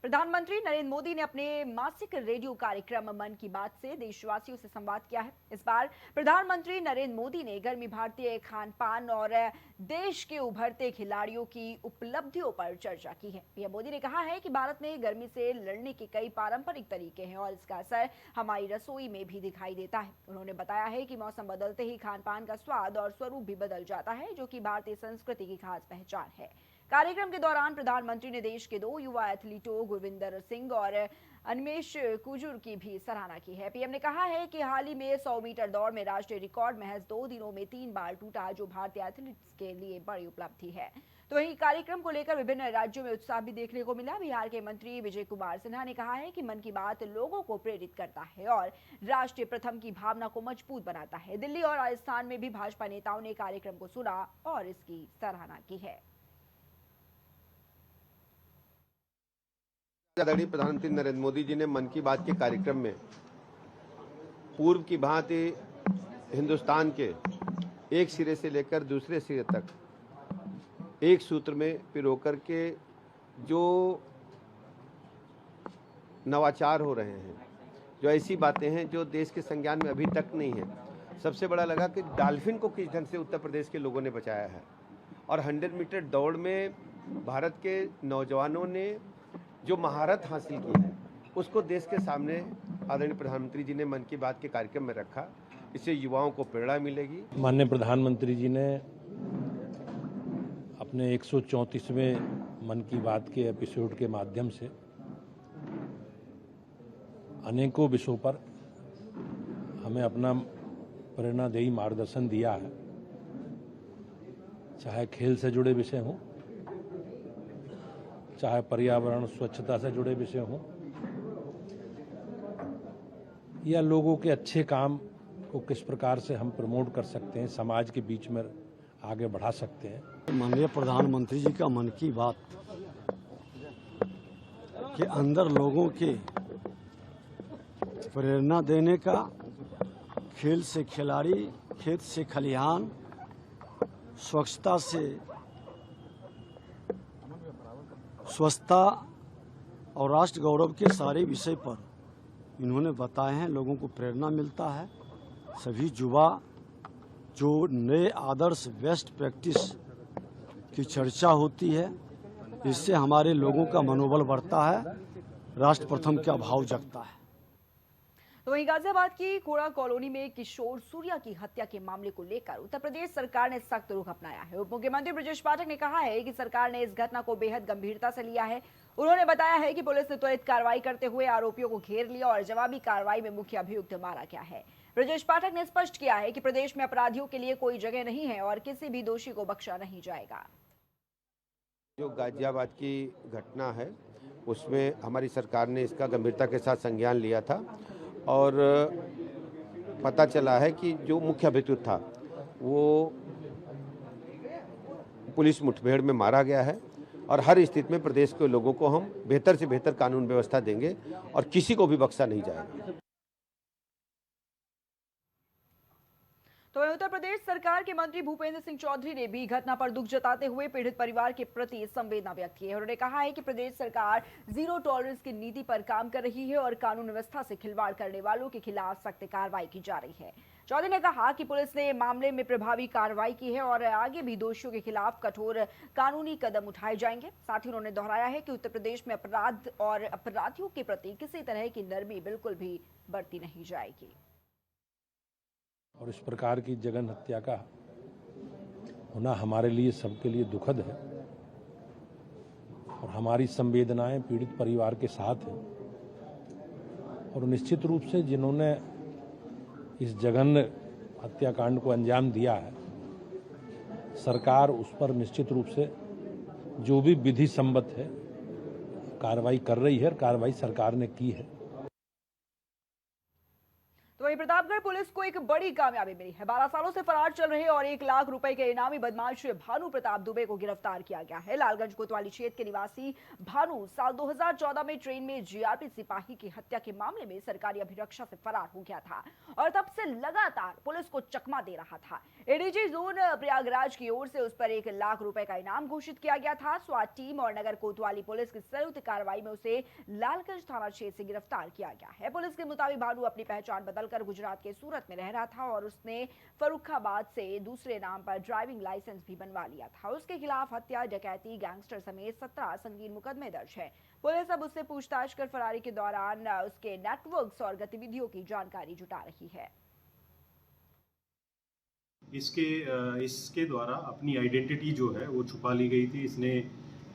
प्रधानमंत्री नरेंद्र मोदी ने अपने मासिक रेडियो कार्यक्रम मन की बात से देशवासियों से संवाद किया है। इस बार प्रधानमंत्री नरेंद्र मोदी ने गर्मी भारतीय खान पान और देश के उभरते खिलाड़ियों की उपलब्धियों पर चर्चा की है। पीएम मोदी ने कहा है कि भारत में गर्मी से लड़ने के कई पारंपरिक तरीके हैं और इसका असर हमारी रसोई में भी दिखाई देता है। उन्होंने बताया है कि मौसम बदलते ही खान पान का स्वाद और स्वरूप भी बदल जाता है, जो कि भारतीय संस्कृति की खास पहचान है। कार्यक्रम के दौरान प्रधानमंत्री ने देश के 2 युवा एथलीटों गुरविंदर सिंह और अनिमेश कुजूर की भी सराहना की है। पीएम ने कहा है कि हाल ही में 100 मीटर दौड़ में राष्ट्रीय रिकॉर्ड महज 2 दिनों में 3 बार टूटा, जो भारतीय एथलीट्स के लिए बड़ी उपलब्धि है। तो वहीं कार्यक्रम को लेकर विभिन्न राज्यों में उत्साह भी देखने को मिला। बिहार के मंत्री विजय कुमार सिन्हा ने कहा है कि मन की बात लोगों को प्रेरित करता है और राष्ट्रीय प्रथम की भावना को मजबूत बनाता है। दिल्ली और राजस्थान में भी भाजपा नेताओं ने कार्यक्रम को सुना और इसकी सराहना की है। आदरणीय प्रधानमंत्री नरेंद्र मोदी जी ने मन की बात के कार्यक्रम में पूर्व की भांति हिंदुस्तान के एक सिरे से लेकर दूसरे सिरे तक एक सूत्र में पिरो कर के जो नवाचार हो रहे हैं, जो ऐसी बातें हैं जो देश के संज्ञान में अभी तक नहीं है। सबसे बड़ा लगा कि डॉल्फिन को किस ढंग से उत्तर प्रदेश के लोगों ने बचाया है और 100 मीटर दौड़ में भारत के नौजवानों ने जो महारत हासिल की है उसको देश के सामने आदरणीय प्रधानमंत्री जी ने मन की बात के कार्यक्रम में रखा। इससे युवाओं को प्रेरणा मिलेगी। माननीय प्रधानमंत्री जी ने अपने 134वें मन की बात के एपिसोड के माध्यम से अनेकों विषयों पर हमें अपना प्रेरणादायी मार्गदर्शन दिया है, चाहे खेल से जुड़े विषय हों, चाहे पर्यावरण स्वच्छता से जुड़े विषय हों, या लोगों के अच्छे काम को किस प्रकार से हम प्रमोट कर सकते हैं, समाज के बीच में आगे बढ़ा सकते हैं। माननीय प्रधानमंत्री जी का मन की बात के अंदर लोगों के प्रेरणा देने का, खेल से खिलाड़ी, खेत से खलिहान, स्वच्छता से स्वच्छता और राष्ट्र गौरव के सारे विषय पर इन्होंने बताए हैं। लोगों को प्रेरणा मिलता है। सभी युवा जो नए आदर्श बेस्ट प्रैक्टिस की चर्चा होती है, इससे हमारे लोगों का मनोबल बढ़ता है, राष्ट्र प्रथम का भाव जगता है। तो वहीं गाजियाबाद की कोड़ा कॉलोनी में किशोर सूर्या की हत्या के मामले को लेकर उत्तर प्रदेश सरकार ने सख्त रुख अपनाया है। उप मुख्यमंत्री ब्रजेश पाठक ने कहा है कि सरकार ने इस घटना को बेहद गंभीरता से लिया है। उन्होंने बताया है कि पुलिस ने त्वरित कार्रवाई करते हुए आरोपियों को घेर लिया और जवाबी कार्रवाई में मुख्य अभियुक्त मारा गया है। ब्रजेश पाठक ने स्पष्ट किया है कि प्रदेश में अपराधियों के लिए कोई जगह नहीं है और किसी भी दोषी को बख्शा नहीं जाएगा। जो गाजियाबाद की घटना है उसमें हमारी सरकार ने इसका गंभीरता के साथ संज्ञान लिया था और पता चला है कि जो मुख्य अभियुक्त था वो पुलिस मुठभेड़ में मारा गया है और हर स्थिति में प्रदेश के लोगों को हम बेहतर से बेहतर कानून व्यवस्था देंगे और किसी को भी बख्शा नहीं जाएगा। तो उत्तर प्रदेश सरकार के मंत्री भूपेंद्र सिंह चौधरी ने भी घटना पर दुख जताते हुए पीड़ित परिवार के प्रति संवेदना व्यक्त की है। उन्होंने कहा है कि प्रदेश सरकार जीरो टॉलरेंस की नीति पर काम कर रही है और कानून व्यवस्था से खिलवाड़ करने वालों के खिलाफ सख्त कार्रवाई की जा रही है। चौधरी ने कहा कि पुलिस ने मामले में प्रभावी कार्रवाई की है और आगे भी दोषियों के खिलाफ कठोर कानूनी कदम उठाए जाएंगे। साथ ही उन्होंने दोहराया है कि उत्तर प्रदेश में अपराध और अपराधियों के प्रति किसी तरह की नरमी बिल्कुल भी बरती नहीं जाएगी। और इस प्रकार की जघन्य हत्या का होना हमारे लिए, सबके लिए दुखद है और हमारी संवेदनाएं पीड़ित परिवार के साथ हैं। और निश्चित रूप से जिन्होंने इस जघन्य हत्याकांड को अंजाम दिया है, सरकार उस पर निश्चित रूप से जो भी विधि सम्मत है कार्रवाई कर रही है और कार्रवाई सरकार ने की है। तो वहीं प्रतापगढ़ पुलिस को एक बड़ी कामयाबी मिली है। 12 सालों से फरार चल रहे और 1 लाख रुपए के इनामी बदमाश भानु प्रताप दुबे को गिरफ्तार किया गया है। लालगंज कोतवाली क्षेत्र के निवासी भानु साल 2014 में ट्रेन में जीआरपी सिपाही की हत्या के मामले में सरकारी अभिरक्षा से फरार हो गया था और तब से लगातार पुलिस को चकमा दे रहा था। एडीजी जोन प्रयागराज की ओर से उस पर 1 लाख रुपए का इनाम घोषित किया गया था। स्वाट टीम और नगर कोतवाली पुलिस की संयुक्त कार्रवाई में उसे लालगंज थाना क्षेत्र से गिरफ्तार किया गया है। पुलिस के मुताबिक भानु अपनी पहचान बदलकर गुजरात के सूरत में रह रहा था और उसने फर्रुखाबाद से दूसरे नाम पर ड्राइविंग लाइसेंस भी बनवा लिया था। उसके खिलाफ हत्या, डकैती, गैंगस्टर समेत 17 संगीन मुकदमे दर्ज है। पुलिस अब उससे पूछताछ कर फरारी के दौरान उसके नेटवर्क्स और गतिविधियों की जानकारी जुटा रही है। इसके द्वारा अपनी आइडेंटिटी जो है वो छुपा ली गई थी। इसने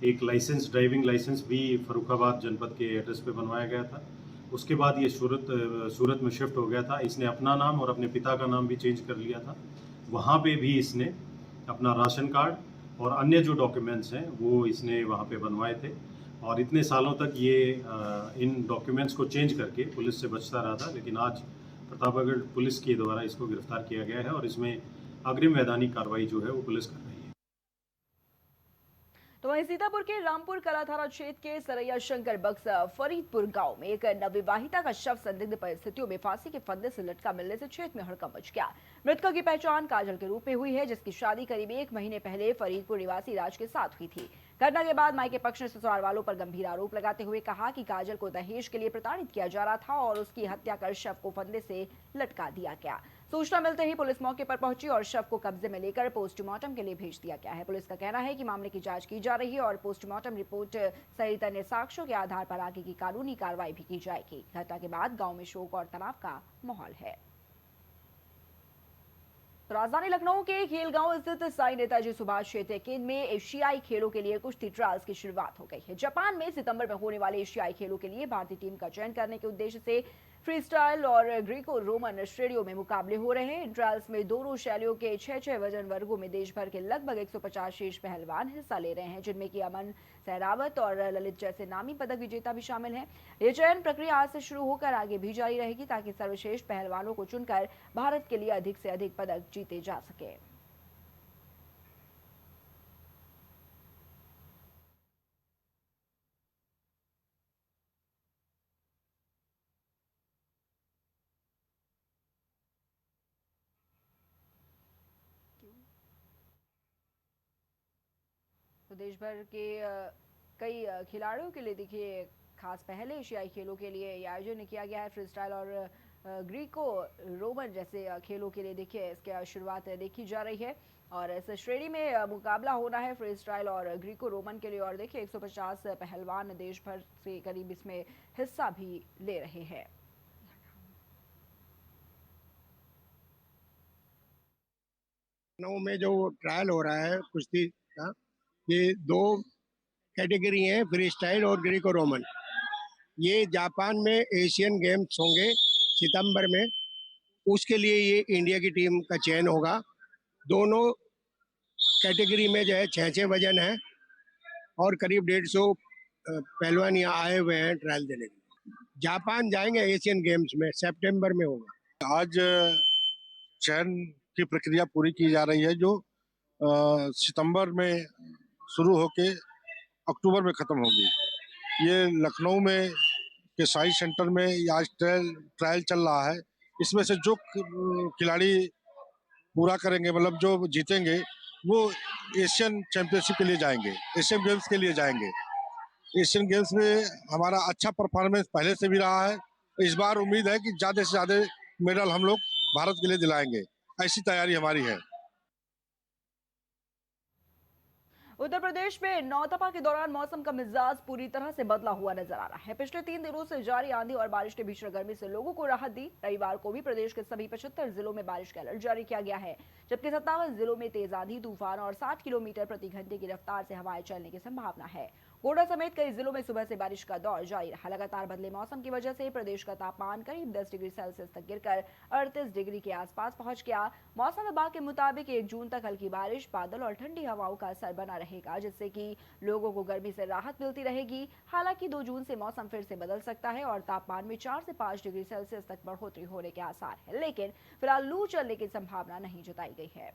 एक ड्राइविंग लाइसेंस भी फर्रुखाबाद जनपद के एड्रेस पे बनवाया गया था। उसके बाद ये सूरत में शिफ्ट हो गया था। इसने अपना नाम और अपने पिता का नाम भी चेंज कर लिया था। वहाँ पे भी इसने अपना राशन कार्ड और अन्य जो डॉक्यूमेंट्स हैं वो इसने वहाँ पे बनवाए थे और इतने सालों तक ये इन डॉक्यूमेंट्स को चेंज करके पुलिस से बचता रहा था। लेकिन आज प्रतापगढ़ पुलिस के द्वारा इसको गिरफ्तार किया गया है और इसमें अग्रिम वैधानिक कार्रवाई जो है वो पुलिस कर रही है। तो वहीं सीतापुर के रामपुर कला थाना क्षेत्र के सरैया शंकर बक्स फरीदपुर गांव में एक नवविवाहिता का शव संदिग्ध परिस्थितियों में फांसी के फंदे से लटका मिलने से क्षेत्र में हड़कंप मच गया। मृतक की पहचान काजल के रूप में हुई है, जिसकी शादी करीब 1 महीने पहले फरीदपुर निवासी राज के साथ हुई थी। घटना के बाद मायके पक्ष ने ससुराल वालों पर गंभीर आरोप लगाते हुए कहा कि काजल को दहेज के लिए प्रताड़ित किया जा रहा था और उसकी हत्या कर शव को फंदे से लटका दिया गया। सूचना मिलते ही पुलिस मौके पर पहुंची और शव को कब्जे में लेकर पोस्टमार्टम के लिए भेज दिया गया है। पुलिस का कहना है कि मामले की जांच की जा रही है और पोस्टमार्टम रिपोर्ट सहित अन्य साक्ष्यों के आधार पर आगे की कानूनी कार्रवाई भी की जाएगी। घटना के बाद गांव में शोक और तनाव का माहौल है। तो राजधानी लखनऊ के खेलगांव स्थित साई नेताजी सुभाष क्षेत्र केंद्र में एशियाई खेलों के लिए कुश्ती ट्रायल्स की शुरुआत हो गई है। जापान में सितंबर में होने वाले एशियाई खेलों के लिए भारतीय टीम का चयन करने के उद्देश्य से फ्री स्टाइल और ग्रीको रोमन श्रेणियों में मुकाबले हो रहे हैं। इन ट्रायल्स में दोनों शैलियों के 6 वजन वर्गों में देश भर के लगभग 150 शीर्ष पहलवान हिस्सा ले रहे हैं, जिनमें कि अमन सहरावत और ललित जैसे नामी पदक विजेता भी शामिल हैं। ये चयन प्रक्रिया आज से शुरू होकर आगे भी जारी रहेगी ताकि सर्वश्रेष्ठ पहलवानों को चुनकर भारत के लिए अधिक से अधिक पदक जीते जा सके। तो देश भर के कई खिलाड़ियों के लिए देखिए खास पहले एशियाई खेलों के लिए ये आयोजन किया गया है। फ्री स्टाइल और ग्रीको रोमन जैसे खेलों के लिए देखिए इसकी शुरुआत देखी जा रही है और इस श्रेणी में मुकाबला होना है फ्री स्टाइल और ग्रीको रोमन के लिए और देखिए 150 पहलवान देश भर से करीब इसमें हिस्सा भी ले रहे हैं। लखनऊ में जो ट्रायल हो रहा है कुश्ती का, ये 2 कैटेगरी हैं, फ्री स्टाइल और ग्रीको रोमन। ये जापान में एशियन गेम्स होंगे सितंबर में, उसके लिए ये इंडिया की टीम का चयन होगा। दोनों कैटेगरी में जो है 6 वजन है और करीब 150 पहलवान यहाँ आए हुए हैं ट्रायल देने के लिए। जापान जाएंगे एशियन गेम्स में, सितंबर में होगा। आज चयन की प्रक्रिया पूरी की जा रही है जो सितंबर में शुरू होके अक्टूबर में ख़त्म होगी। ये लखनऊ में के साई सेंटर में आज ट्रायल चल रहा है। इसमें से जो खिलाड़ी पूरा करेंगे, मतलब जो जीतेंगे, वो एशियन चैंपियनशिप के लिए जाएंगे, एशियन गेम्स के लिए जाएंगे। एशियन गेम्स में हमारा अच्छा परफॉर्मेंस पहले से भी रहा है। इस बार उम्मीद है कि ज़्यादा से ज़्यादा मेडल हम लोग भारत के लिए दिलाएंगे, ऐसी तैयारी हमारी है। उत्तर प्रदेश में नौतपा के दौरान मौसम का मिजाज पूरी तरह से बदला हुआ नजर आ रहा है। पिछले 3 दिनों से जारी आंधी और बारिश ने भीषण गर्मी से लोगों को राहत दी। रविवार को भी प्रदेश के सभी 75 जिलों में बारिश का अलर्ट जारी किया गया है, जबकि 57 जिलों में तेज आंधी, तूफान और 60 किलोमीटर प्रति घंटे की रफ्तार से हवाएं चलने की संभावना है। गोड्डा समेत कई जिलों में सुबह से बारिश का दौर जारी रहा। लगातार बदले मौसम की वजह से प्रदेश का तापमान करीब 10 डिग्री सेल्सियस तक गिरकर 38 डिग्री के आसपास पहुंच गया। मौसम विभाग के मुताबिक 1 जून तक हल्की बारिश, बादल और ठंडी हवाओं का असर बना रहेगा, जिससे कि लोगों को गर्मी से राहत मिलती रहेगी। हालांकि 2 जून से मौसम फिर से बदल सकता है और तापमान में 4 से 5 डिग्री सेल्सियस तक बढ़ोतरी होने के आसार है, लेकिन फिलहाल लू चलने की संभावना नहीं जताई गई है।